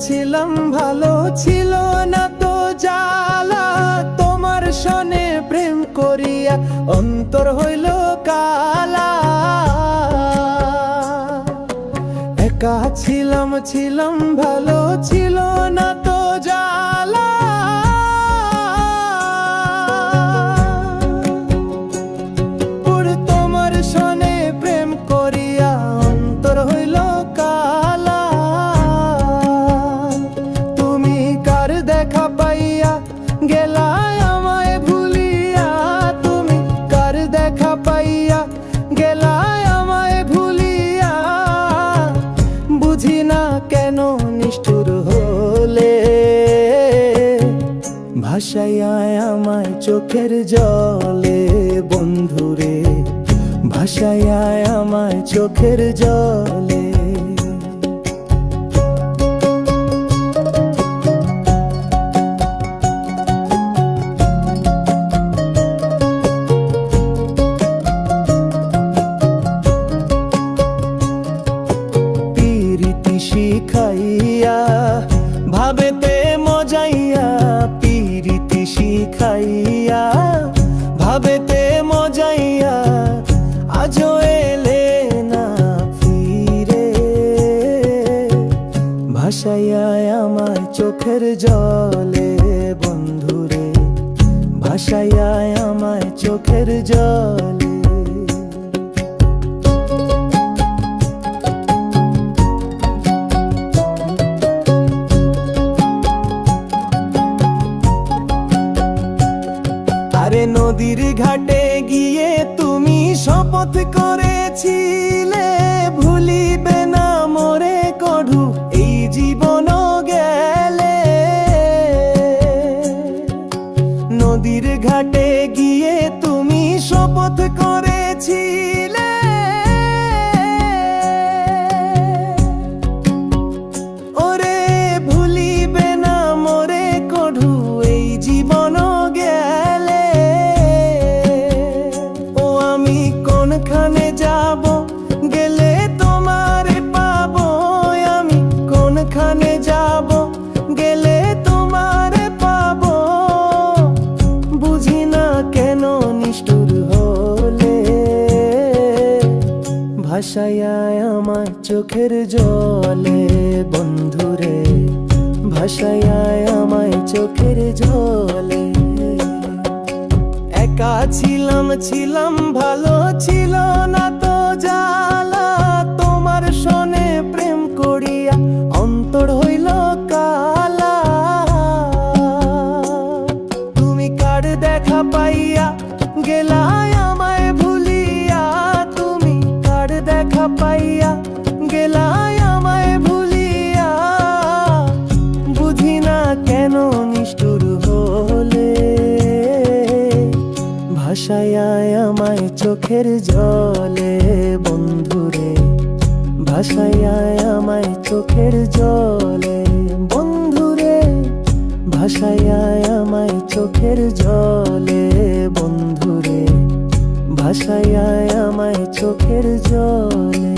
ছিলাম ভালো, ছিল না তো জ্বালা। তোমার সনে প্রেম করিয়া অন্তর হইল কালা। একা ছিলাম ভালো, ছিল না তো জ্বালা। তোমার সনে প্রেম করিয়া অন্তর হইল কালা। তুমি কার দেখা পাইয়া গেলায় আমায় ভুলিয়া। তুমি কার দেখা পাইয়া গেলায় আমায় ভুলিয়া। বুঝি না কেন নিষ্ঠুর হলে, ভাসাইয়া আমায় চোখের জলে। বন্ধুরে ভাসাইয়া আমায় চোখের জলে। প্রীতি শিখাইয়া ভাবেতে মজাইয়া। প্রীতি শিখাইয়া ভাবেতে মজাইয়া। আজও এলে না ফিরে, ভাসাইয়া আমায় চোখের জলে। বন্ধুরে ভাসাইয়া আমায় চোখের জলে। আরে নদীর ঘাটে গিয়ে তুমি শপথ করেছিলে, ভুলিবে না মোরে কঢু এই জীবন গেলে। নদীর ঘাটে গিয়ে তুমি শপথ করেছিলে, ওরে ভুলিবে না মোরে কঢু এই জীবন গেলে। কোনখানে যাব গেলে তোমারে পাবো। আমি কোনখানে যাব গেলে তোমারে পাবো। বুঝি না কেন নিষ্ঠুর হলে, ভাসাইয়া আমায় চোখের জলে। বন্ধুরে ভাসাইয়া আমায় চোখের জলে। একা ছিলাম ভালো, ছিল না তো জ্বালা। তোমার সনে প্রেম করিয়া অন্তর হইল কালা। তুমি কার দেখা পাইয়া গেলায় আমায় ভুলিয়া। তুমি কার দেখা পাইয়া গেলায় আমায় ভুলিয়া। বুঝি না কেন নিষ্ঠুর হলে, ভাসাইয়া আমায় চোখের জলে। বন্ধুরে ভাসাইয়া আমায় চোখের জলে। বন্ধুরে ভাসাইয়া আমায় চোখের জলে। বন্ধুরে ভাসাইয়া আমায় চোখের জলে।